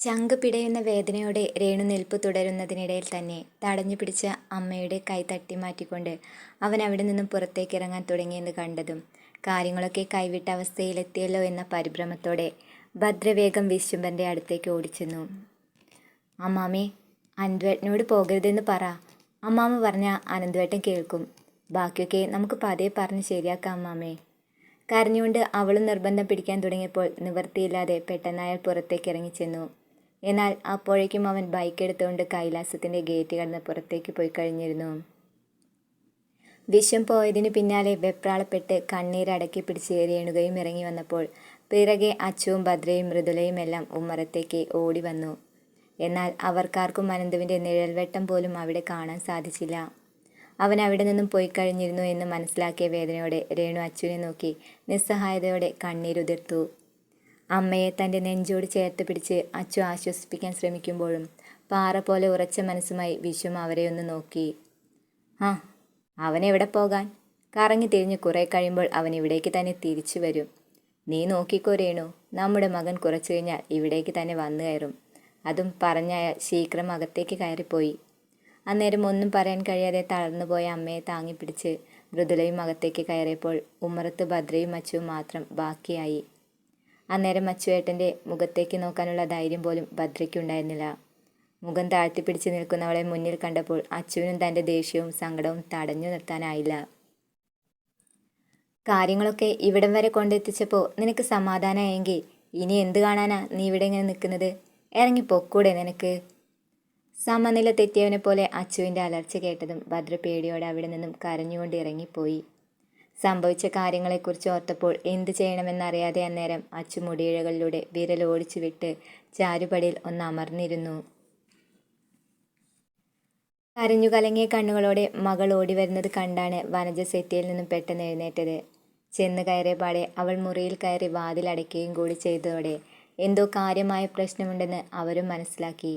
ചങ്ക് പിടയുന്ന വേദനയോടെ രേണു നിൽപ്പ് തുടരുന്നതിനിടയിൽ തന്നെ തടഞ്ഞു പിടിച്ച അമ്മയുടെ കൈ തട്ടി മാറ്റിക്കൊണ്ട് അവൻ അവിടെ നിന്നും പുറത്തേക്ക് ഇറങ്ങാൻ തുടങ്ങിയെന്ന് കണ്ടതും കാര്യങ്ങളൊക്കെ കൈവിട്ട അവസ്ഥയിലെത്തിയല്ലോ എന്ന പരിഭ്രമത്തോടെ ഭദ്രവേഗം വിശ്വംഭരൻ്റെ അടുത്തേക്ക് ഓടിച്ചെന്നു. അമ്മാമേ, അനന്തുവേട്ടനോട് പോകരുതെന്ന് പറ. അമ്മാമ്മ പറഞ്ഞ അനന്തുവേട്ടൻ കേൾക്കും. ബാക്കിയൊക്കെ നമുക്ക് പതിയെ പറഞ്ഞ് ശരിയാക്കാം അമ്മാമേ. കരഞ്ഞുകൊണ്ട് അവളും നിർബന്ധം പിടിക്കാൻ തുടങ്ങിയപ്പോൾ നിവൃത്തിയില്ലാതെ പെട്ടെന്ന് അയാൾ പുറത്തേക്ക് ഇറങ്ങിച്ചെന്നു. എന്നാൽ അപ്പോഴേക്കും അവൻ ബൈക്ക് എടുത്തുകൊണ്ട് കൈലാസത്തിൻ്റെ ഗേറ്റ് കടന്ന് പുറത്തേക്ക് പോയി കഴിഞ്ഞിരുന്നു. വിശ്വം പോയതിനു പിന്നാലെ വെപ്രാളപ്പെട്ട് കണ്ണീരടക്കി പിടിച്ച് രേണുകയും ഇറങ്ങി വന്നപ്പോൾ പിറകെ അച്ചുവും ഭദ്രയും മൃദുലയും എല്ലാം ഉമ്മറത്തേക്ക് ഓടി വന്നു. എന്നാൽ അവർക്കാർക്കും അനന്തുവിൻ്റെ നിഴൽവെട്ടം പോലും അവിടെ കാണാൻ സാധിച്ചില്ല. അവൻ അവിടെ നിന്നും പോയി കഴിഞ്ഞിരുന്നു എന്ന് മനസ്സിലാക്കിയ വേദനയോടെ രേണു അച്ചുവിനെ നോക്കി നിസ്സഹായതയോടെ കണ്ണീരുതിർത്തു. അമ്മയെ തൻ്റെ നെഞ്ചോട് ചേർത്ത് പിടിച്ച് അച്ചു ആശ്വസിപ്പിക്കാൻ ശ്രമിക്കുമ്പോഴും പാറ പോലെ ഉറച്ച മനസ്സുമായി വിശ്വം അവരെയൊന്ന് നോക്കി. അവനെവിടെ പോകാൻ? കറങ്ങി തിരിഞ്ഞ് കുറേ കഴിയുമ്പോൾ അവൻ ഇവിടേക്ക് തന്നെ തിരിച്ചു വരും. നീ നോക്കിക്കോ രേണു, നമ്മുടെ മകൻ കുറച്ചു കഴിഞ്ഞാൽ ഇവിടേക്ക് തന്നെ വന്നു കയറും. അതും പറഞ്ഞയാൾ ശീഘ്രം അകത്തേക്ക് കയറിപ്പോയി. അന്നേരം ഒന്നും പറയാൻ കഴിയാതെ തളർന്നുപോയ അമ്മയെ താങ്ങിപ്പിടിച്ച് മൃദുലയും അകത്തേക്ക് കയറിയപ്പോൾ ഉമ്മറത്ത് ഭദ്രയും അച്ചുവും മാത്രം ബാക്കിയായി. അന്നേരം അച്ചുവേട്ടൻ്റെ മുഖത്തേക്ക് നോക്കാനുള്ള ധൈര്യം പോലും ഭദ്രയ്ക്കുണ്ടായിരുന്നില്ല. മുഖം താഴ്ത്തിപ്പിടിച്ച് നിൽക്കുന്നവളെ മുന്നിൽ കണ്ടപ്പോൾ അച്ചുവിനും തൻ്റെ ദേഷ്യവും സങ്കടവും തടഞ്ഞു നിർത്താനായില്ല. കാര്യങ്ങളൊക്കെ ഇവിടം വരെ കൊണ്ടെത്തിച്ചപ്പോൾ നിനക്ക് സമാധാനമായെങ്കിൽ ഇനി എന്ത് കാണാനാ നീ ഇവിടെ ഇങ്ങനെ നിൽക്കുന്നത്? ഇറങ്ങി പൊക്കൂടെ നിനക്ക്? സമനില തെറ്റിയവനെ പോലെ അച്ചുവിൻ്റെ അലർച്ച കേട്ടതും ഭദ്ര പേടിയോടെ അവിടെ നിന്നും കരഞ്ഞുകൊണ്ട് ഇറങ്ങിപ്പോയി. സംഭവിച്ച കാര്യങ്ങളെക്കുറിച്ച് ഓർത്തപ്പോൾ എന്ത് ചെയ്യണമെന്നറിയാതെ അന്നേരം അച്ചു മുടിയിഴകളിലൂടെ വിരലോടിച്ചു വിട്ട് ചാരുപടിയിൽ ഒന്ന് അമർന്നിരുന്നു. കരഞ്ഞു കലങ്ങിയ കണ്ണുകളോടെ മകൾ ഓടി വരുന്നത് കണ്ടാണ് വനജ സെറ്റിയിൽ നിന്നും പെട്ടെന്ന് എഴുന്നേറ്റത്. ചെന്ന് കയറിയ പാടെ അവൾ മുറിയിൽ കയറി വാതിലടയ്ക്കുകയും കൂടി ചെയ്തതോടെ എന്തോ കാര്യമായ പ്രശ്നമുണ്ടെന്ന് അവരും മനസ്സിലാക്കി.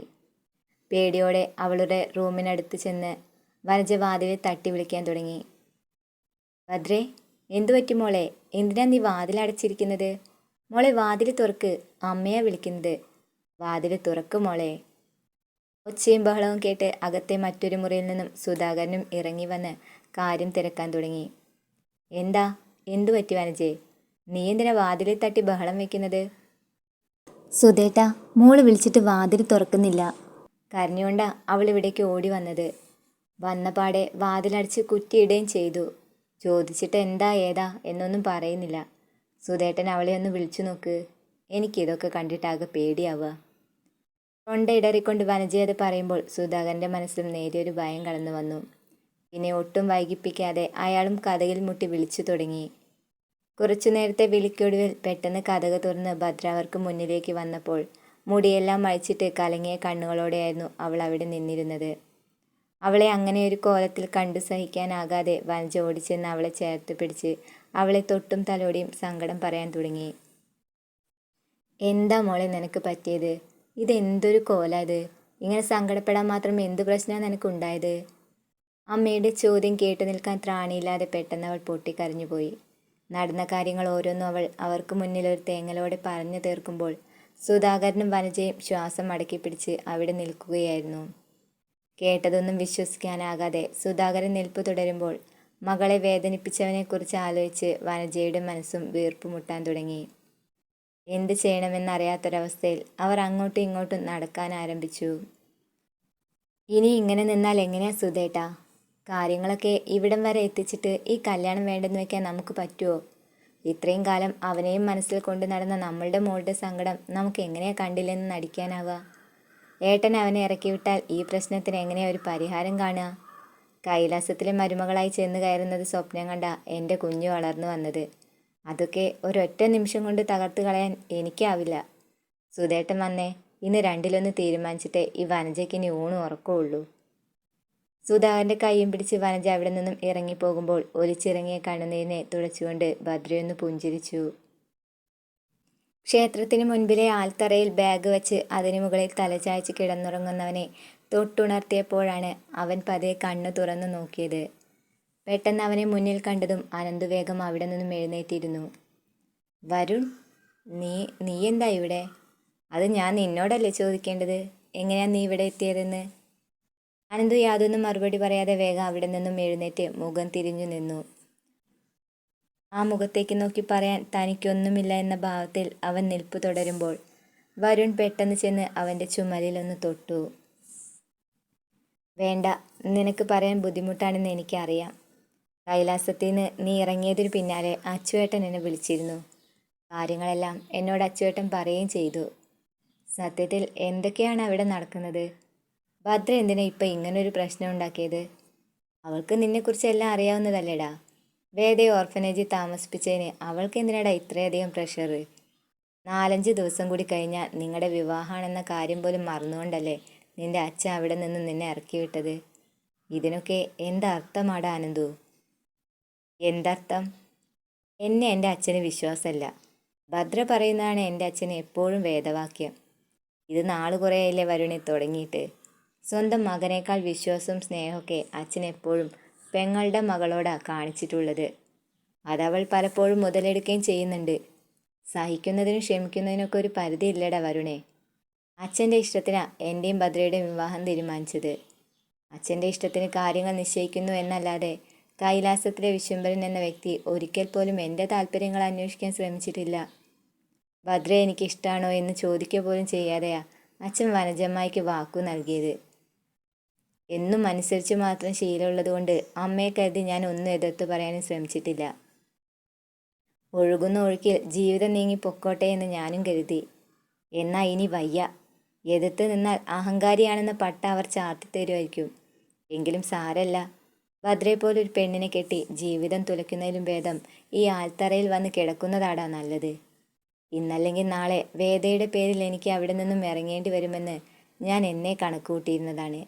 പേടിയോടെ അവളുടെ റൂമിനടുത്ത് ചെന്ന് വനജ വാതിലിൽ തട്ടി വിളിക്കാൻ തുടങ്ങി. ഭദ്രേ, എന്തു പറ്റി മോളെ? എന്തിനാ നീ വാതിലടച്ചിരിക്കുന്നത്? മോളെ വാതിൽ തുറക്ക്, അമ്മയാ വിളിക്കുന്നത്. വാതിൽ തുറക്ക് മോളെ. ഒച്ചയും ബഹളവും കേട്ട് അകത്തെ മറ്റൊരു മുറിയിൽ നിന്നും സുധാകരനും ഇറങ്ങി വന്ന് കാര്യം തിരക്കാൻ തുടങ്ങി. എന്തു പറ്റി വനജേ? നീ എന്തിനാ വാതിലിൽ തട്ടി ബഹളം വെക്കുന്നത്? സുധേട്ടാ, മോള് വിളിച്ചിട്ട് വാതിൽ തുറക്കുന്നില്ല. കരഞ്ഞുകൊണ്ടാ അവൾ ഇവിടേക്ക് ഓടി വന്നത്. വന്നപാടെ വാതിലടച്ച് കുറ്റിയിടുകയും ചെയ്തു. ചോദിച്ചിട്ട് എന്താ ഏതാ എന്നൊന്നും പറയുന്നില്ല. സുധേട്ടൻ അവളെ ഒന്ന് വിളിച്ചു നോക്ക്. എനിക്കിതൊക്കെ കണ്ടിട്ടാകെ പേടിയാവുക. തൊണ്ടയിടറിക്കൊണ്ട് വനജയത് പറയുമ്പോൾ സുധാകരൻ്റെ മനസ്സിലും നേരിയൊരു ഭയം കടന്നു വന്നു. പിന്നെ ഒട്ടും വൈകിപ്പിക്കാതെ അയാളും കതകിൽ മുട്ടി വിളിച്ചു തുടങ്ങി. കുറച്ചു നേരത്തെ വിളിക്കൊടുവിൽ പെട്ടെന്ന് കതക് തുറന്ന് ഭദ്ര അവർക്ക് മുന്നിലേക്ക് വന്നപ്പോൾ മുടിയെല്ലാം അഴിച്ചിട്ട് കലങ്ങിയ കണ്ണുകളോടെയായിരുന്നു അവൾ അവിടെ നിന്നിരുന്നത്. അവളെ അങ്ങനെ ഒരു കോലത്തിൽ കണ്ടു സഹിക്കാനാകാതെ വനജ ഓടിച്ചെന്ന് അവളെ ചേർത്ത് പിടിച്ച് അവളെ തൊട്ടും തലോടിയും സങ്കടം പറയാൻ തുടങ്ങി. എന്താ മോളെ നിനക്ക് പറ്റിയത്? ഇതെന്തൊരു കോലാ ഇത്? ഇങ്ങനെ സങ്കടപ്പെടാൻ മാത്രം എന്ത് പ്രശ്നമാണ് നിനക്കുണ്ടായത്? അമ്മയുടെ ചോദ്യം കേട്ടു നിൽക്കാൻ ത്രാണിയില്ലാതെ പെട്ടെന്ന് അവൾ പൊട്ടിക്കരഞ്ഞുപോയി. നടന്ന കാര്യങ്ങൾ ഓരോന്നും അവൾ അവർക്ക് മുന്നിൽ ഒരു തേങ്ങലോടെ പറഞ്ഞു തീർക്കുമ്പോൾ സുധാകരനും വനജയും ശ്വാസം അടക്കി പിടിച്ച് അവിടെ നിൽക്കുകയായിരുന്നു. കേട്ടതൊന്നും വിശ്വസിക്കാനാകാതെ സുധാകരൻ നിൽപ്പ് തുടരുമ്പോൾ മകളെ വേദനിപ്പിച്ചവനെക്കുറിച്ച് ആലോചിച്ച് വനജയുടെ മനസ്സും വീർപ്പുമുട്ടാൻ തുടങ്ങി. എന്ത് ചെയ്യണമെന്നറിയാത്തൊരവസ്ഥയിൽ അവർ അങ്ങോട്ടും ഇങ്ങോട്ടും നടക്കാൻ ആരംഭിച്ചു. ഇനി ഇങ്ങനെ നിന്നാൽ എങ്ങനെയാ സുധേട്ടാ? കാര്യങ്ങളൊക്കെ ഇവിടം വരെ എത്തിച്ചിട്ട് ഈ കല്യാണം വേണ്ടെന്ന് വെക്കാൻ നമുക്ക് പറ്റുമോ? ഇത്രയും കാലം അവനെയും മനസ്സിൽ കൊണ്ട് നടന്ന നമ്മളുടെ മോളുടെ സങ്കടം നമുക്ക് എങ്ങനെയാ കണ്ടില്ലെന്ന് നടിക്കാനാവുക? ഏട്ടൻ അവനെ ഇറക്കി വിട്ടാൽ ഈ പ്രശ്നത്തിന് എങ്ങനെയാ ഒരു പരിഹാരം കാണുക? കൈലാസത്തിലെ മരുമകളായി ചെന്ന് കയറുന്നത് സ്വപ്നം കണ്ട എൻ്റെ കുഞ്ഞു വളർന്നു വന്നത്. അതൊക്കെ ഒരൊറ്റ നിമിഷം കൊണ്ട് തകർത്ത് കളയാൻ എനിക്കാവില്ല. സുധേട്ടൻ വന്നേ, ഇന്ന് രണ്ടിലൊന്ന് തീരുമാനിച്ചിട്ടേ ഈ വനജയ്ക്ക് ഇനി ഊണും ഉറക്കമുള്ളൂ. സുധാകരൻ്റെ കൈയും പിടിച്ച് വനജ അവിടെ നിന്നും ഇറങ്ങിപ്പോകുമ്പോൾ ഒലിച്ചിറങ്ങിയ കണ്ണുനീരിനെ തുടച്ചുകൊണ്ട് ഭദ്രയൊന്ന് പുഞ്ചിരിച്ചു. ക്ഷേത്രത്തിന് മുൻപിലെ ആൽത്തറയിൽ ബാഗ് വെച്ച് അതിനു മുകളിൽ തലചായ്ച്ച് കിടന്നുറങ്ങുന്നവനെ തൊട്ടുണർത്തിയപ്പോഴാണ് അവൻ പതിയെ കണ്ണു തുറന്നു നോക്കിയത്. പെട്ടെന്ന് അവനെ മുന്നിൽ കണ്ടതും അനന്തു വേഗം അവിടെ നിന്നും എഴുന്നേറ്റിരുന്നു. വരുൺ, നീ എന്താ ഇവിടെ? അത് ഞാൻ നിന്നോടല്ലേ ചോദിക്കേണ്ടത്, എങ്ങനെയാ നീ ഇവിടെ എത്തിയതെന്ന്. അനന്തു യാതൊന്നും മറുപടി പറയാതെ വേഗം അവിടെ നിന്നും എഴുന്നേറ്റ് മുഖം തിരിഞ്ഞു നിന്നു. ആ മുഖത്തേക്ക് നോക്കി പറയാൻ തനിക്കൊന്നുമില്ല എന്ന ഭാവത്തിൽ അവൻ നിൽപ്പു തുടരുമ്പോൾ വരുൺ പെട്ടെന്ന് ചെന്ന് അവൻ്റെ ചുമലിലൊന്ന് തൊട്ടു. വേണ്ട, നിനക്ക് പറയാൻ ബുദ്ധിമുട്ടാണെന്ന് എനിക്കറിയാം. കൈലാസത്തിൽ നിന്ന് നീ ഇറങ്ങിയതിനു പിന്നാലെ അച്ചുവേട്ടൻ എന്നെ വിളിച്ചിരുന്നു. കാര്യങ്ങളെല്ലാം എന്നോട് അച്ചുവേട്ടൻ പറയുകയും ചെയ്തു. സത്യത്തിൽ എന്തൊക്കെയാണ് അവിടെ നടക്കുന്നത്? ഭദ്ര എന്തിനാ ഇപ്പം ഇങ്ങനൊരു പ്രശ്നം ഉണ്ടാക്കിയത്? അവൾക്ക് നിന്നെക്കുറിച്ച് എല്ലാം അറിയാവുന്നതല്ലേടാ. വേദയെ ഓർഫനേജിൽ താമസിപ്പിച്ചതിന് അവൾക്ക് എന്തിനാടാ ഇത്രയധികം പ്രഷർ? 4-5 ദിവസം കൂടി കഴിഞ്ഞാൽ നിങ്ങളുടെ വിവാഹമാണെന്ന കാര്യം പോലും മറന്നുകൊണ്ടല്ലേ നിന്റെ അച്ഛൻ അവിടെ നിന്ന് നിന്നെ ഇറക്കി വിട്ടത്. ഇതിനൊക്കെ എന്തർത്ഥമാടാ ആനന്ദു? എന്തർത്ഥം? എന്നെ എൻ്റെ അച്ഛന് വിശ്വാസമല്ല. ഭദ്ര പറയുന്നതാണ് എൻ്റെ അച്ഛന് എപ്പോഴും വേദവാക്യം. ഇത് നാള് കുറേയല്ലേ വരുണി തുടങ്ങിയിട്ട്. സ്വന്തം മകനേക്കാൾ വിശ്വാസവും സ്നേഹമൊക്കെ അച്ഛൻ എപ്പോഴും പെങ്ങളുടെ മകളോടാ കാണിച്ചിട്ടുള്ളത്. അതവൾ പലപ്പോഴും മുതലെടുക്കുകയും ചെയ്യുന്നുണ്ട്. സഹിക്കുന്നതിനും ക്ഷമിക്കുന്നതിനൊക്കെ ഒരു പരിധി ഇല്ലടാ വരുണേ. അച്ഛൻ്റെ ഇഷ്ടത്തിനാ എൻ്റെയും ഭദ്രയുടെയും വിവാഹം തീരുമാനിച്ചത്. അച്ഛൻ്റെ ഇഷ്ടത്തിന് കാര്യങ്ങൾ നിശ്ചയിക്കുന്നു എന്നല്ലാതെ കൈലാസത്തിലെ വിശ്വംഭരൻ എന്ന വ്യക്തി ഒരിക്കൽ പോലും എൻ്റെ താല്പര്യങ്ങൾ അന്വേഷിക്കാൻ ശ്രമിച്ചിട്ടില്ല. ഭദ്ര എനിക്കിഷ്ടമാണോ എന്ന് ചോദിക്കുക പോലും ചെയ്യാതെയാ അച്ഛൻ വനജമ്മായിക്ക് വാക്കു നൽകിയത്. എന്നും അനുസരിച്ച് മാത്രം ശീലമുള്ളത് കൊണ്ട് അമ്മയെ കരുതി ഞാൻ ഒന്നും എതിർത്ത് പറയാനും ശ്രമിച്ചിട്ടില്ല. ഒഴുകുന്ന ഒഴുക്കിൽ ജീവിതം നീങ്ങി പൊക്കോട്ടെ എന്ന് ഞാനും കരുതി. എന്നാൽ ഇനി വയ്യ. എതിർത്ത് നിന്നാൽ അഹങ്കാരിയാണെന്ന പട്ട അവർ ചാർത്തിത്തരുമായിരിക്കും. എങ്കിലും സാരല്ല. ഭദ്രയെപ്പോലൊരു പെണ്ണിനെ കെട്ടി ജീവിതം തുലയ്ക്കുന്നതിലും ഭേദം ഈ ആൽത്തറയിൽ വന്ന് കിടക്കുന്നതാടാ നല്ലത്. ഇന്നല്ലെങ്കിൽ നാളെ വേദയുടെ പേരിൽ എനിക്ക് അവിടെ നിന്നും ഇറങ്ങേണ്ടി വരുമെന്ന് ഞാൻ എന്നെ കണക്കുകൂട്ടിയിരുന്നതാണ്.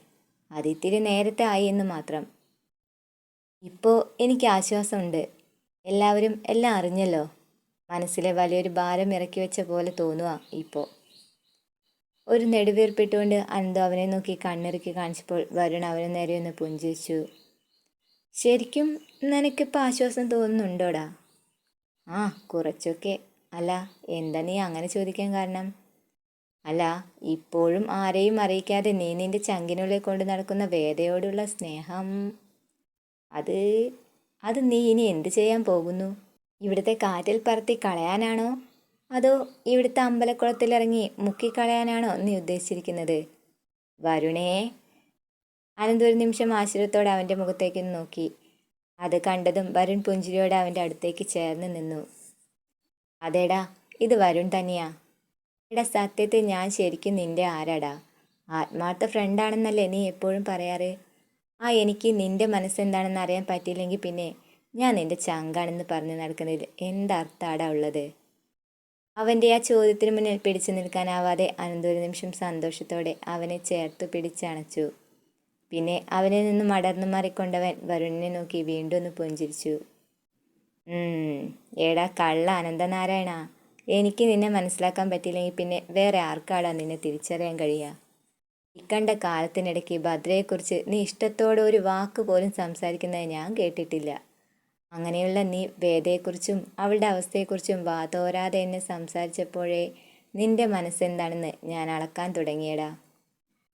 അതിത്തിരി നേരത്തെ ആയി എന്ന് മാത്രം. ഇപ്പോൾ എനിക്ക് ആശ്വാസമുണ്ട്. എല്ലാവരും എല്ലാം അറിഞ്ഞല്ലോ. മനസ്സിലെ വലിയൊരു ഭാരം ഇറക്കി വെച്ച പോലെ തോന്നുക ഇപ്പോൾ. ഒരു നെടുവീർപ്പിട്ടുകൊണ്ട് അനന്തു അവനെ നോക്കി കണ്ണിറുക്കി കാണിച്ചപ്പോൾ വരുൺ അവന് നേരെ ഒന്ന് പുഞ്ചിരിച്ചു. ശരിക്കും നിനക്കിപ്പോൾ ആശ്വാസം തോന്നുന്നുണ്ടോടാ? ആ, കുറച്ചൊക്കെ. അല്ല, എന്താ നീ അങ്ങനെ ചോദിക്കാൻ കാരണം? അല്ല, ഇപ്പോഴും ആരെയും അറിയിക്കാതെ നീ നിന്റെ ചങ്കിനുള്ളിൽ കൊണ്ട് നടക്കുന്ന വേദയോടുള്ള സ്നേഹം, അത് അത് നീ ഇനി എന്ത് ചെയ്യാൻ പോകുന്നു? ഇവിടുത്തെ കാറ്റിൽ പറത്തി കളയാനാണോ അതോ ഇവിടുത്തെ അമ്പലക്കുളത്തിലിറങ്ങി മുക്കിക്കളയാനാണോ നീ ഉദ്ദേശിച്ചിരിക്കുന്നത്? വരുണേ. അനന്ത് ഒരു നിമിഷം ആശ്ചര്യത്തോടെ അവൻ്റെ മുഖത്തേക്ക് നോക്കി. അത് കണ്ടതും വരുൺ പുഞ്ചിരിയോടെ അവൻ്റെ അടുത്തേക്ക് ചേർന്ന് നിന്നു. അതേടാ, ഇത് വരുൺ തന്നെയാ. എടാ, സത്യത്തിൽ ഞാൻ ശരിക്കും നിന്റെ ആരാടാ? ആത്മാർത്ഥ ഫ്രണ്ടാണെന്നല്ലേ നീ എപ്പോഴും പറയാറ്? എനിക്ക് നിന്റെ മനസ്സെന്താണെന്ന് അറിയാൻ പറ്റിയില്ലെങ്കിൽ പിന്നെ ഞാൻ നിന്റെ ചങ്കാണെന്ന് പറഞ്ഞു നടക്കുന്നതിൽ എന്തർത്ഥാടാ ഉള്ളത്? അവൻ്റെ ആ ചോദ്യത്തിന് മുന്നിൽ പിടിച്ചു നിൽക്കാനാവാതെ അനന്ത് ഒരു നിമിഷം സന്തോഷത്തോടെ അവനെ ചേർത്തു പിടിച്ചണച്ചു. പിന്നെ അവനിൽ നിന്നും അടർന്നു മാറിക്കൊണ്ടവൻ വരുണിനെ നോക്കി വീണ്ടും ഒന്ന് പുഞ്ചിരിച്ചു. ഏടാ കള്ള അനന്തനാരായണ, എനിക്ക് നിന്നെ മനസ്സിലാക്കാൻ പറ്റിയില്ലെങ്കിൽ പിന്നെ വേറെ ആർക്കാടാ നിന്നെ തിരിച്ചറിയാൻ കഴിയുക? ഇക്കണ്ട കാലത്തിനിടയ്ക്ക് ഭദ്രയെക്കുറിച്ച് നീ ഇഷ്ടത്തോടെ ഒരു വാക്ക് പോലും സംസാരിക്കുന്നത് ഞാൻ കേട്ടിട്ടില്ല. അങ്ങനെയുള്ള നീ വേദയെക്കുറിച്ചും അവളുടെ അവസ്ഥയെക്കുറിച്ചും വാതോരാതെ എന്നെ സംസാരിച്ചപ്പോഴേ നിന്റെ മനസ്സെന്താണെന്ന് ഞാൻ അളക്കാൻ തുടങ്ങിയടാ.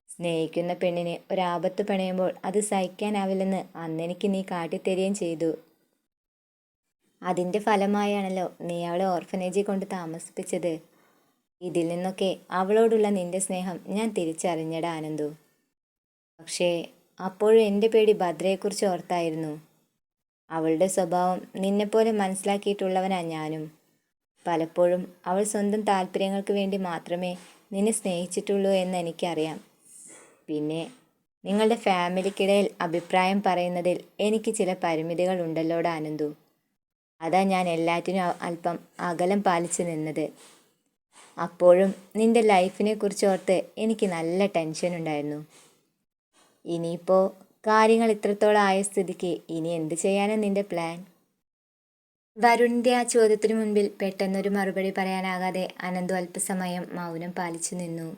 സ്നേഹിക്കുന്ന പെണ്ണിന് ഒരാപത്ത് പണയുമ്പോൾ അത് സഹിക്കാനാവില്ലെന്ന് അന്നെനിക്ക് നീ കാട്ടിത്തരികയും ചെയ്തു. അതിൻ്റെ ഫലമായാണല്ലോ നീ അവളെ ഓർഫനേജിൽ കൊണ്ട് താമസിപ്പിച്ചത്. ഇതിൽ നിന്നൊക്കെ അവളോടുള്ള നിന്റെ സ്നേഹം ഞാൻ തിരിച്ചറിഞ്ഞടാ ആനന്ദു. പക്ഷേ അപ്പോഴും എൻ്റെ പേടി ഭദ്രയെക്കുറിച്ച് ഓർത്തായിരുന്നു. അവളുടെ സ്വഭാവം നിന്നെപ്പോലെ മനസ്സിലാക്കിയിട്ടുള്ളവനാ ഞാനും. പലപ്പോഴും അവൾ സ്വന്തം താല്പര്യങ്ങൾക്ക് വേണ്ടി മാത്രമേ നിന്നെ സ്നേഹിച്ചിട്ടുള്ളൂ എന്ന് എനിക്കറിയാം. പിന്നെ നിങ്ങളുടെ ഫാമിലിക്കിടയിൽ അഭിപ്രായം പറയുന്നതിൽ എനിക്ക് ചില പരിമിതികൾ ഉണ്ടല്ലോടാ ആനന്ദു. അതാ ഞാൻ എല്ലാറ്റിനും അല്പം അകലം പാലിച്ച് നിന്നത്. അപ്പോഴും നിന്റെ ലൈഫിനെ കുറിച്ച് ഓർത്ത് എനിക്ക് നല്ല ടെൻഷൻ ഉണ്ടായിരുന്നു. ഇനിയിപ്പോൾ കാര്യങ്ങൾ ഇത്രത്തോളം ആയ സ്ഥിതിക്ക് ഇനി എന്ത് ചെയ്യാനാണ് നിന്റെ പ്ലാൻ? വരുണിൻ്റെ ആ ചോദ്യത്തിനു മുൻപിൽ പെട്ടെന്നൊരു മറുപടി പറയാനാകാതെ അനന്തു അല്പസമയം മൗനം പാലിച്ചു നിന്നു.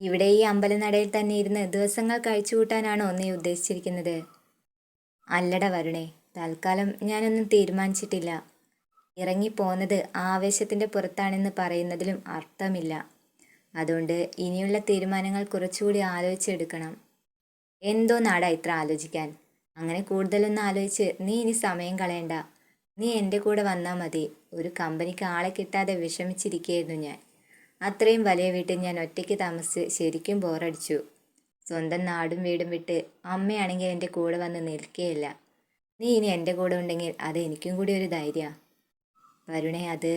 ഇവിടെ ഈ അമ്പലനടയിൽ തന്നെ ഇരുന്ന് ദിവസങ്ങൾ കഴിച്ചു കൂട്ടാനാണോ നീ ഉദ്ദേശിച്ചിരിക്കുന്നത്? അല്ലട വരുണേ, തൽക്കാലം ഞാനൊന്നും തീരുമാനിച്ചിട്ടില്ല. ഇറങ്ങിപ്പോന്നത് ആവേശത്തിൻ്റെ പുറത്താണെന്ന് പറയുന്നതിലും അർത്ഥമില്ല. അതുകൊണ്ട് ഇനിയുള്ള തീരുമാനങ്ങൾ കുറച്ചുകൂടി ആലോചിച്ചെടുക്കണം. എന്തോ നാടാ ഇത്ര ആലോചിക്കാൻ? അങ്ങനെ കൂടുതലൊന്നും ആലോചിച്ച് നീ ഇനി സമയം കളയണ്ട. നീ എൻ്റെ കൂടെ വന്നാൽ മതി. ഒരു കമ്പനിക്ക് ആളെ കിട്ടാതെ വിഷമിച്ചിരിക്കുകയായിരുന്നു ഞാൻ. അത്രയും വലിയ വീട്ടിൽ ഞാൻ ഒറ്റയ്ക്ക് താമസിച്ച് ശരിക്കും ബോറടിച്ചു. സ്വന്തം നാടും വീടും വിട്ട് അമ്മയാണെങ്കിൽ എൻ്റെ കൂടെ വന്ന് നിൽക്കുകയില്ല. നീ ഇനി എൻ്റെ കൂടെ ഉണ്ടെങ്കിൽ അത് എനിക്കും കൂടി ഒരു ധൈര്യമാണ്. വരുണേ, അത്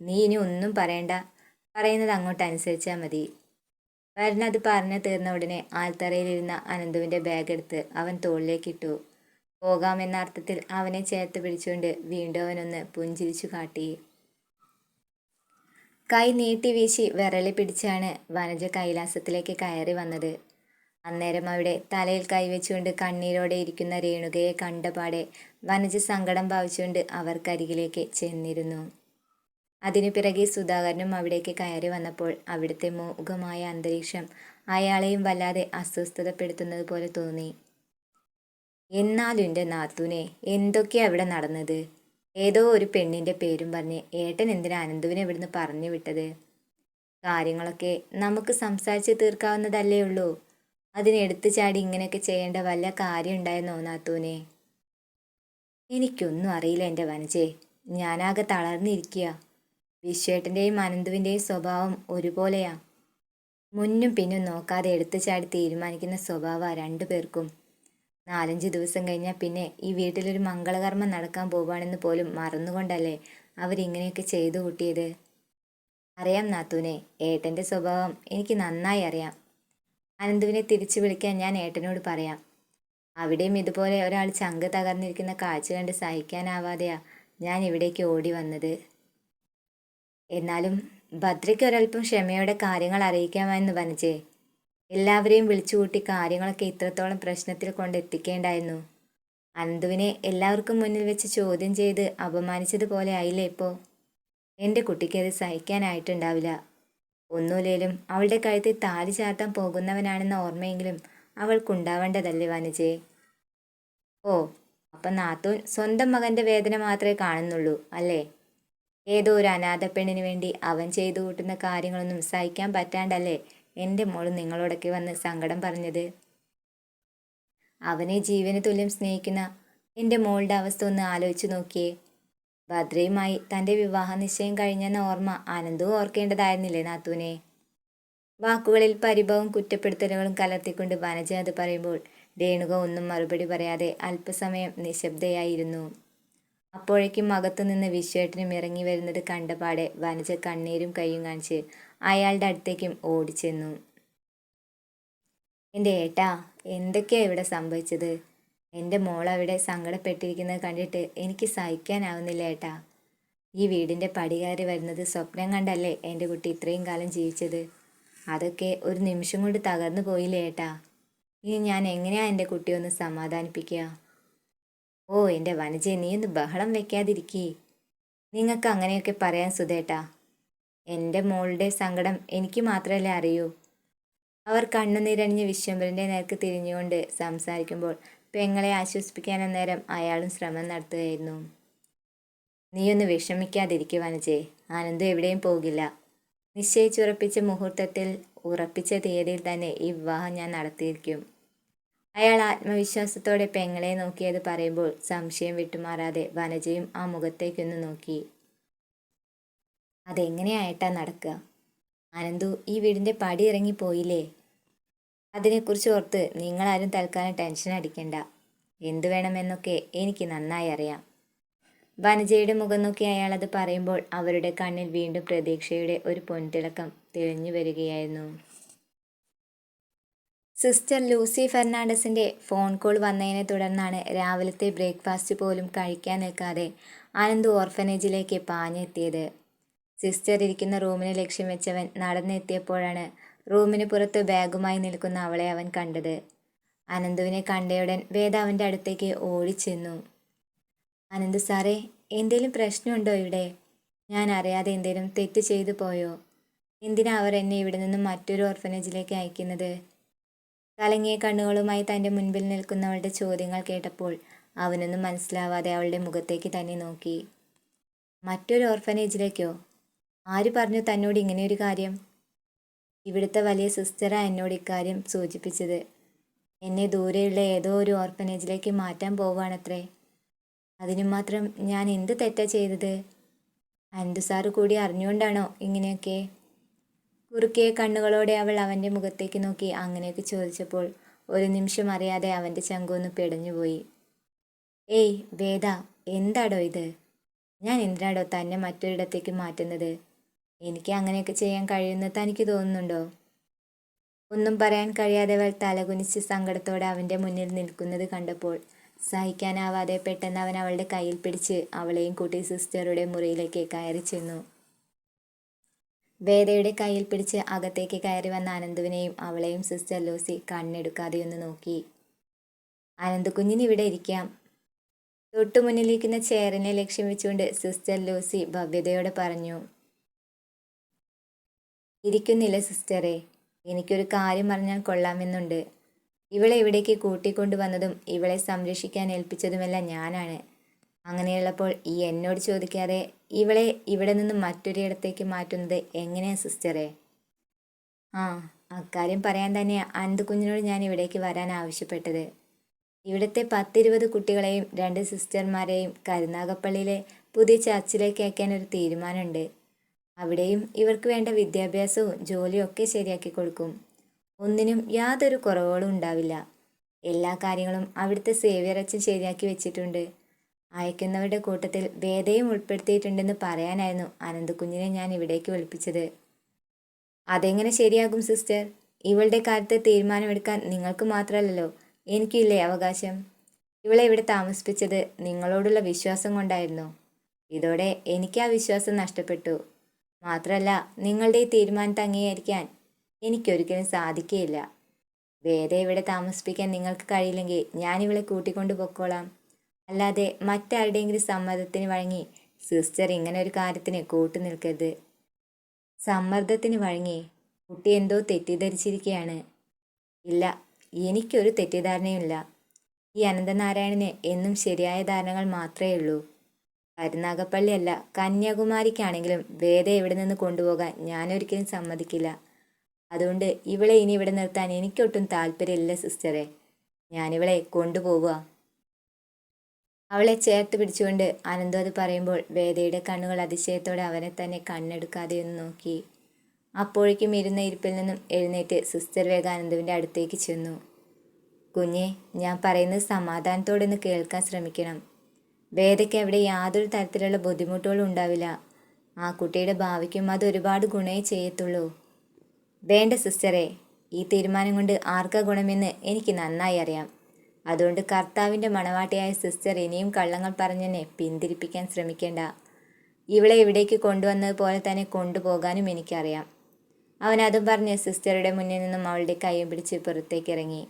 നീ ഇനി ഒന്നും പറയണ്ട. പറയുന്നത് അങ്ങോട്ട് അനുസരിച്ചാൽ മതി. വരുൺ അത് പറഞ്ഞു തീർന്ന ഉടനെ ആൽത്തറയിലിരുന്ന അനന്തുവിൻ്റെ ബാഗ് എടുത്ത് അവൻ തോളിലേക്കിട്ടു. പോകാമെന്ന അർത്ഥത്തിൽ അവനെ ചേർത്ത് പിടിച്ചുകൊണ്ട് വീണ്ടും അവനൊന്ന് പുഞ്ചിരിച്ചു കാട്ടി. കൈ നീട്ടി വീശി വിരളി പിടിച്ചാണ് വനജ കൈലാസത്തിലേക്ക് കയറി വന്നത്. അന്നേരം അവിടെ തലയിൽ കൈവച്ചുകൊണ്ട് കണ്ണീരോടെ ഇരിക്കുന്ന രേണുകയെ കണ്ടപാടെ വനജ സങ്കടം ഭാവിച്ചുകൊണ്ട് അവർക്കരികിലേക്ക് ചെന്നിരുന്നു. അതിനു പിറകെ സുധാകരനും അവിടേക്ക് കയറി വന്നപ്പോൾ അവിടുത്തെ മൂകമായ അന്തരീക്ഷം അയാളെയും വല്ലാതെ അസ്വസ്ഥതപ്പെടുത്തുന്നത് പോലെ തോന്നി. എന്നാലും എൻ്റെ നാത്തൂനെ, എന്തൊക്കെയാ അവിടെ നടന്നത്? ഏതോ ഒരു പെണ്ണിൻ്റെ പേരും പറഞ്ഞ് ഏട്ടൻ എന്തിനാ അനന്തുവിനെ ഇവിടുന്ന് പറഞ്ഞു വിട്ടത്? കാര്യങ്ങളൊക്കെ നമുക്ക് സംസാരിച്ച് തീർക്കാവുന്നതല്ലേ ഉള്ളൂ. അതിനെടുത്തു ചാടി ഇങ്ങനെയൊക്കെ ചെയ്യേണ്ട വല്ല കാര്യം ഉണ്ടായിരുന്നോ നാത്തൂനെ? എനിക്കൊന്നും അറിയില്ല എൻ്റെ വനജേ. ഞാനാകെ തളർന്നിരിക്കുക. വിശ്വേട്ടൻ്റെയും അനന്തുവിൻ്റെയും സ്വഭാവം ഒരുപോലെയാ. മുന്നും പിന്നും നോക്കാതെ എടുത്തു ചാടി തീരുമാനിക്കുന്ന സ്വഭാവമാണ് രണ്ടുപേർക്കും. 4-5 ദിവസം കഴിഞ്ഞാൽ പിന്നെ ഈ വീട്ടിലൊരു മംഗളകർമ്മം നടക്കാൻ പോവാണെന്ന് പോലും മറന്നുകൊണ്ടല്ലേ അവരിങ്ങനെയൊക്കെ ചെയ്തു കൂട്ടിയത്. അറിയാം നാത്തൂനെ, ഏട്ടൻ്റെ സ്വഭാവം എനിക്ക് നന്നായി അറിയാം. അനന്തുവിനെ തിരിച്ചു വിളിക്കാൻ ഞാൻ ഏട്ടനോട് പറയാം. അവിടെയും ഇതുപോലെ ഒരാൾ ചങ്ക് തകർന്നിരിക്കുന്ന കാഴ്ച കണ്ട് സഹിക്കാനാവാതെയാ ഞാൻ ഇവിടേക്ക് ഓടി വന്നത്. എന്നാലും ഭദ്രയ്ക്ക് ഒരൽപ്പം ക്ഷമയോടെ കാര്യങ്ങൾ അറിയിക്കാമെന്ന് വനജേ. എല്ലാവരെയും വിളിച്ചുകൂട്ടി കാര്യങ്ങളൊക്കെ ഇത്രത്തോളം പ്രശ്നത്തിൽ കൊണ്ടെത്തിക്കേണ്ടായിരുന്നു. അനന്തുവിനെ എല്ലാവർക്കും മുന്നിൽ വെച്ച് ചോദ്യം ചെയ്ത് അപമാനിച്ചതുപോലെ ആയില്ലേ ഇപ്പോൾ? എൻ്റെ കുട്ടിക്ക് അത് സഹിക്കാനായിട്ടുണ്ടാവില്ല. ഒന്നുമില്ലേലും അവളുടെ കഴുത്തിൽ താലി ചാർത്താൻ പോകുന്നവനാണെന്ന ഓർമ്മയെങ്കിലും അവൾക്കുണ്ടാവേണ്ടതല്ലേ വനജേ? ഓ, അപ്പം നാത്തൂൻ സ്വന്തം മകൻ്റെ വേദന മാത്രമേ കാണുന്നുള്ളൂ അല്ലേ? ഏതോ ഒരു അനാഥ പെണ്ണിന് വേണ്ടി അവൻ ചെയ്തു കൂട്ടുന്ന കാര്യങ്ങളൊന്നും സഹിക്കാൻ പറ്റാണ്ടല്ലേ എൻ്റെ മോൾ നിങ്ങളോടൊക്കെ വന്ന് സങ്കടം പറഞ്ഞത്? അവനെ ജീവന് തുല്യം സ്നേഹിക്കുന്ന എൻ്റെ മോളുടെ അവസ്ഥ ഒന്ന് ആലോചിച്ച് നോക്കിയേ. ഭദ്രയുമായി തൻ്റെ വിവാഹ നിശ്ചയം കഴിഞ്ഞെന്ന ഓർമ്മ അനന്തവും ഓർക്കേണ്ടതായിരുന്നില്ലേ നാത്തൂനെ? വാക്കുകളിൽ പരിഭവവും കുറ്റപ്പെടുത്തലുകളും കലർത്തിക്കൊണ്ട് വനജ അത് പറയുമ്പോൾ രേണുക ഒന്നും മറുപടി പറയാതെ അല്പസമയം നിശബ്ദയായിരുന്നു. അപ്പോഴേക്കും അകത്തുനിന്ന് വിശ്വേട്ടനും ഇറങ്ങി വരുന്നത് കണ്ടപാടെ വനജ കണ്ണീരും കൈയും കാണിച്ച് അയാളുടെ അടുത്തേക്കും ഓടിച്ചെന്നു. എൻ്റെ ഏട്ടാ, എന്തൊക്കെയാ ഇവിടെ സംഭവിച്ചത്? എൻ്റെ മോൾ അവിടെ സങ്കടപ്പെട്ടിരിക്കുന്നത് കണ്ടിട്ട് എനിക്ക് സഹിക്കാനാവുന്നില്ല ഏട്ടാ. ഈ വീടിൻ്റെ പടി കയറി വരുന്നത് സ്വപ്നം കണ്ടല്ലേ എൻ്റെ കുട്ടി ഇത്രയും കാലം ജീവിച്ചത്? അതൊക്കെ ഒരു നിമിഷം കൊണ്ട് തകർന്നു പോയില്ലേ ഏട്ടാ. ഇനി ഞാൻ എങ്ങനെയാ എൻ്റെ കുട്ടിയെ ഒന്ന് സമാധാനിപ്പിക്കുക? ഓ എൻ്റെ വനജെ, നീയൊന്ന് ബഹളം വെക്കാതിരിക്കേ. നിങ്ങൾക്ക് അങ്ങനെയൊക്കെ പറയാൻ സുധേട്ടാ. എൻ്റെ മോളുടെ സങ്കടം എനിക്ക് മാത്രമല്ലേ അറിയൂ. അവർ കണ്ണുനിരഞ്ഞ് വിശ്വംഭരൻ്റെ നേർക്ക് തിരിഞ്ഞുകൊണ്ട് സംസാരിക്കുമ്പോൾ പെങ്ങളെ ആശ്വസിപ്പിക്കാൻ അന്നേരം അയാളും ശ്രമം നടത്തുകയായിരുന്നു. നീയൊന്ന് വിഷമിക്കാതിരിക്കുക വനജെ. ആനന്ദം എവിടെയും പോകില്ല. നിശ്ചയിച്ചുറപ്പിച്ച മുഹൂർത്തത്തിൽ ഉറപ്പിച്ച തീയതിയിൽ തന്നെ ഈ വിവാഹം ഞാൻ നടത്തിയിരിക്കും. അയാൾ ആത്മവിശ്വാസത്തോടെ പെങ്ങളെ നോക്കിയത് പറയുമ്പോൾ സംശയം വിട്ടുമാറാതെ വനജയും ആ മുഖത്തേക്കൊന്ന് നോക്കി. അതെങ്ങനെയായിട്ടാ നടക്കുക? അനന്തു ഈ വീടിൻ്റെ പടി ഇറങ്ങിപ്പോയില്ലേ? അതിനെക്കുറിച്ച് ഓർത്ത് നിങ്ങളാരും തൽക്കാലം ടെൻഷൻ അടിക്കണ്ട. എന്തു വേണമെന്നൊക്കെ എനിക്ക് നന്നായി അറിയാം. വനജയുടെ മുഖം നോക്കി അയാൾ അത് പറയുമ്പോൾ അവരുടെ കണ്ണിൽ വീണ്ടും പ്രതീക്ഷയുടെ ഒരു പൊൻതിളക്കം തെളിഞ്ഞു വരികയായിരുന്നു. സിസ്റ്റർ ലൂസി ഫെർണാണ്ടസിൻ്റെ ഫോൺ കോൾ വന്നതിനെ തുടർന്നാണ് രാവിലത്തെ ബ്രേക്ക്ഫാസ്റ്റ് പോലും കഴിക്കാൻ നിൽക്കാതെ അനന്ത് ഓർഫനേജിലേക്ക് പാഞ്ഞെത്തിയത്. സിസ്റ്റർ ഇരിക്കുന്ന റൂമിന് ലക്ഷ്യം വെച്ചവൻ നടന്നെത്തിയപ്പോഴാണ് റൂമിന് പുറത്ത് ബാഗുമായി നിൽക്കുന്ന അവളെ അവൻ കണ്ടത്. അനന്തുവിനെ കണ്ടയുടൻ വേദ അവൻ്റെ അടുത്തേക്ക് ഓടിച്ചെന്നു. അനന്ത് സാറേ, എന്തേലും പ്രശ്നമുണ്ടോ ഇവിടെ? ഞാൻ അറിയാതെ എന്തേലും തെറ്റ് ചെയ്തു പോയോ? എന്തിനാ അവർ എന്നെ ഇവിടെ നിന്നും മറ്റൊരു ഓർഫനേജിലേക്ക് അയക്കുന്നത്? കലങ്ങിയ കണ്ണുകളുമായി തൻ്റെ മുൻപിൽ നിൽക്കുന്നവളുടെ ചോദ്യങ്ങൾ കേട്ടപ്പോൾ അവനൊന്നും മനസ്സിലാവാതെ അവളുടെ മുഖത്തേക്ക് തന്നെ നോക്കി. മറ്റൊരു ഓർഫനേജിലേക്കോ? ആര് പറഞ്ഞു തന്നോട് ഇങ്ങനെയൊരു കാര്യം? ഇവിടുത്തെ വലിയ സിസ്റ്ററാ എന്നോട് ഇക്കാര്യം സൂചിപ്പിച്ചത്. എന്നെ ദൂരെയുള്ള ഏതോ ഒരു ഓർഫനേജിലേക്ക് മാറ്റാൻ പോവുകയാണത്രേ. അതിനു മാത്രം ഞാൻ എന്ത് തെറ്റാ ചെയ്തത്? അനന്തു സാറ് കൂടി അറിഞ്ഞുകൊണ്ടാണോ ഇങ്ങനെയൊക്കെ? കുറുക്കിയ കണ്ണുകളോടെ അവൾ അവൻ്റെ മുഖത്തേക്ക് നോക്കി അങ്ങനെയൊക്കെ ചോദിച്ചപ്പോൾ ഒരു നിമിഷം അറിയാതെ അവൻ്റെ ചങ്കൊന്ന് പിടഞ്ഞുപോയി. ഏയ് വേദ, എന്താടോ ഇത്? ഞാൻ എന്തിനാടോ തന്നെ മറ്റൊരിടത്തേക്ക് മാറ്റുന്നത്? എനിക്ക് അങ്ങനെയൊക്കെ ചെയ്യാൻ കഴിയുമെന്ന് തനിക്ക് തോന്നുന്നുണ്ടോ? ഒന്നും പറയാൻ കഴിയാതെ അവൾ തലകുനിച്ച് സങ്കടത്തോടെ അവൻ്റെ മുന്നിൽ നിൽക്കുന്നത് കണ്ടപ്പോൾ സഹിക്കാനാവാതെ പെട്ടെന്ന് അവൻ അവളുടെ കയ്യിൽ പിടിച്ച് അവളെയും കൂട്ടി സിസ്റ്ററുടെ മുറിയിലേക്ക് കയറി ചെന്നു. വേദയുടെ കയ്യിൽ പിടിച്ച് അകത്തേക്ക് കയറി വന്ന അനന്തുവിനെയും അവളെയും സിസ്റ്റർ ലൂസി കണ്ണെടുക്കാതെയൊന്ന് നോക്കി. അനന്തു കുഞ്ഞിന് ഇവിടെ ഇരിക്കാം. തൊട്ടു മുന്നിലിരിക്കുന്ന ചെയറിനെ ലക്ഷ്യം വെച്ചുകൊണ്ട് സിസ്റ്റർ ലൂസി ഭവ്യതയോടെ പറഞ്ഞു. ഇരിക്കുന്നില്ല സിസ്റ്ററെ, എനിക്കൊരു കാര്യം പറഞ്ഞാൽ കൊള്ളാമെന്നുണ്ട്. ഇവളെ ഇവിടേക്ക് കൂട്ടിക്കൊണ്ടുവന്നതും ഇവളെ സംരക്ഷിക്കാൻ ഏൽപ്പിച്ചതുമെല്ലാം ഞാനാണ്. അങ്ങനെയുള്ളപ്പോൾ ഈ എന്നോട് ചോദിക്കാതെ ഇവളെ ഇവിടെ നിന്ന് മറ്റൊരിടത്തേക്ക് മാറ്റുന്നത് എങ്ങനെയാ സിസ്റ്ററെ? അക്കാര്യം പറയാൻ തന്നെയാണ് അനന്ത് കുഞ്ഞിനോട് ഞാൻ ഇവിടേക്ക് വരാൻ ആവശ്യപ്പെട്ടത്. ഇവിടുത്തെ 10-20 കുട്ടികളെയും 2 സിസ്റ്റർമാരെയും കരുനാഗപ്പള്ളിയിലെ പുതിയ ചർച്ചിലേക്ക് അയക്കാൻ ഒരു തീരുമാനമുണ്ട്. അവിടെയും ഇവർക്ക് വേണ്ട വിദ്യാഭ്യാസവും ജോലിയും ഒക്കെ ശരിയാക്കി കൊടുക്കും. ഒന്നിനും യാതൊരു കുറവുകളും ഉണ്ടാവില്ല. എല്ലാ കാര്യങ്ങളും അവിടുത്തെ സേവ്യർ അച്ഛൻ ശരിയാക്കി വെച്ചിട്ടുണ്ട്. അയക്കുന്നവരുടെ കൂട്ടത്തിൽ വേദയും ഉൾപ്പെടുത്തിയിട്ടുണ്ടെന്ന് പറയാനായിരുന്നു അനന്തകുഞ്ഞിനെ ഞാൻ ഇവിടേക്ക് വിളിപ്പിച്ചത്. അതെങ്ങനെ ശരിയാകും സിസ്റ്റർ? ഇവളുടെ കാര്യത്തിൽ തീരുമാനമെടുക്കാൻ നിങ്ങൾക്ക് മാത്രമല്ലല്ലോ, എനിക്കില്ലേ അവകാശം? ഇവളെ ഇവിടെ താമസിപ്പിച്ചത് നിങ്ങളോടുള്ള വിശ്വാസം കൊണ്ടായിരുന്നു. ഇതോടെ എനിക്ക് ആ വിശ്വാസം നഷ്ടപ്പെട്ടു. മാത്രമല്ല, നിങ്ങളുടെ ഈ തീരുമാനത്തെ അംഗീകരിക്കാൻ എനിക്കൊരിക്കലും സാധിക്കുകയില്ല. വേറെ ഇവിടെ താമസിപ്പിക്കാൻ നിങ്ങൾക്ക് കഴിയില്ലെങ്കിൽ ഞാൻ ഇവളെ കൂട്ടിക്കൊണ്ടു പൊക്കോളാം. അല്ലാതെ മറ്റാരുടെയെങ്കിലും സമ്മർദ്ദത്തിന് വഴങ്ങി സിസ്റ്റർ ഇങ്ങനെ ഒരു കാര്യത്തിന് കൂട്ടു നിൽക്കരുത്. സമ്മർദ്ദത്തിന് വഴങ്ങി? കുട്ടി എന്തോ തെറ്റിദ്ധരിച്ചിരിക്കുകയാണ്. ഇല്ല, എനിക്കൊരു തെറ്റിദ്ധാരണയുമില്ല. ഈ അനന്തനാരായണന് എന്നും ശരിയായ ധാരണകൾ മാത്രമേ ഉള്ളൂ. കരുനാഗപ്പള്ളിയല്ല, കന്യാകുമാരിക്കാണെങ്കിലും വേദ ഇവിടെ നിന്ന് കൊണ്ടുപോകാൻ ഞാനൊരിക്കലും സമ്മതിക്കില്ല. അതുകൊണ്ട് ഇവളെ ഇനി ഇവിടെ നിർത്താൻ എനിക്കൊട്ടും താല്പര്യമില്ല സിസ്റ്ററെ. ഞാനിവളെ കൊണ്ടുപോവുക. അവളെ ചേർത്ത് പിടിച്ചുകൊണ്ട് അനന്തു അത് പറയുമ്പോൾ വേദയുടെ കണ്ണുകൾ അതിശയത്തോടെ അവനെ തന്നെ കണ്ണെടുക്കാതെ ഒന്ന് നോക്കി. അപ്പോഴേക്കും ഇരുന്ന ഇരിപ്പിൽ നിന്നും എഴുന്നേറ്റ് സിസ്റ്റർ വേഗാനന്ദുവിൻ്റെ അടുത്തേക്ക് ചെന്നു. കുഞ്ഞെ, ഞാൻ പറയുന്നത് സമാധാനത്തോടെ ഒന്ന് കേൾക്കാൻ ശ്രമിക്കണം. വേദയ്ക്ക് അവിടെ യാതൊരു തരത്തിലുള്ള ബുദ്ധിമുട്ടുകളും ഉണ്ടാവില്ല. ആ കുട്ടിയുടെ ഭാവിക്കും അത് ഒരുപാട് ഗുണമേ ചെയ്യത്തുള്ളൂ. വേണ്ട സിസ്റ്ററെ, ഈ തീരുമാനം കൊണ്ട് ആർക്കാ ഗുണമെന്ന് എനിക്ക് നന്നായി അറിയാം. അതുകൊണ്ട് കർത്താവിൻ്റെ മണവാട്ടിയായ സിസ്റ്റർ ഇനിയും കള്ളങ്ങൾ പറഞ്ഞെന്നെ പിന്തിരിപ്പിക്കാൻ ശ്രമിക്കേണ്ട. ഇവളെ ഇവിടേക്ക് കൊണ്ടുവന്നത് പോലെ തന്നെ കൊണ്ടുപോകാനും എനിക്കറിയാം. അവൻ അതും പറഞ്ഞ് സിസ്റ്ററുടെ മുന്നിൽ നിന്നും അവളുടെ കൈയും പിടിച്ച് പുറത്തേക്ക് ഇറങ്ങി.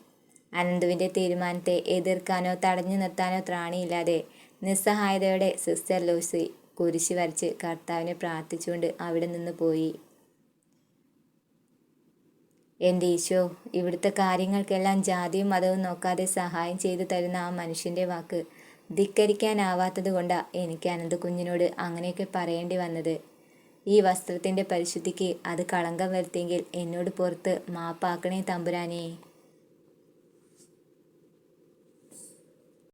അനന്തുവിൻ്റെ തീരുമാനത്തെ എതിർക്കാനോ തടഞ്ഞു നിർത്താനോ ത്രാണിയില്ലാതെ നിസ്സഹായതയോടെ സിസ്റ്റർ ലൂസി കുരിശ് വരച്ച് കർത്താവിനെ പ്രാർത്ഥിച്ചുകൊണ്ട് അവിടെ നിന്ന് പോയി. എൻ്റെ ഈശോ, ഇവിടുത്തെ കാര്യങ്ങൾക്കെല്ലാം ജാതിയും മതവും നോക്കാതെ സഹായം ചെയ്തു തരുന്ന ആ മനുഷ്യൻ്റെ വാക്ക് ധിക്കരിക്കാനാവാത്തത് കൊണ്ടാണ് എനിക്ക് അനന്ത് കുഞ്ഞിനോട് അങ്ങനെയൊക്കെ പറയേണ്ടി വന്നത്. ഈ വസ്ത്രത്തിൻ്റെ പരിശുദ്ധിക്ക് അത് കളങ്കം വരുത്തിയെങ്കിൽ എന്നോട് പുറത്ത് മാപ്പാക്കണേ തമ്പുരാനേ.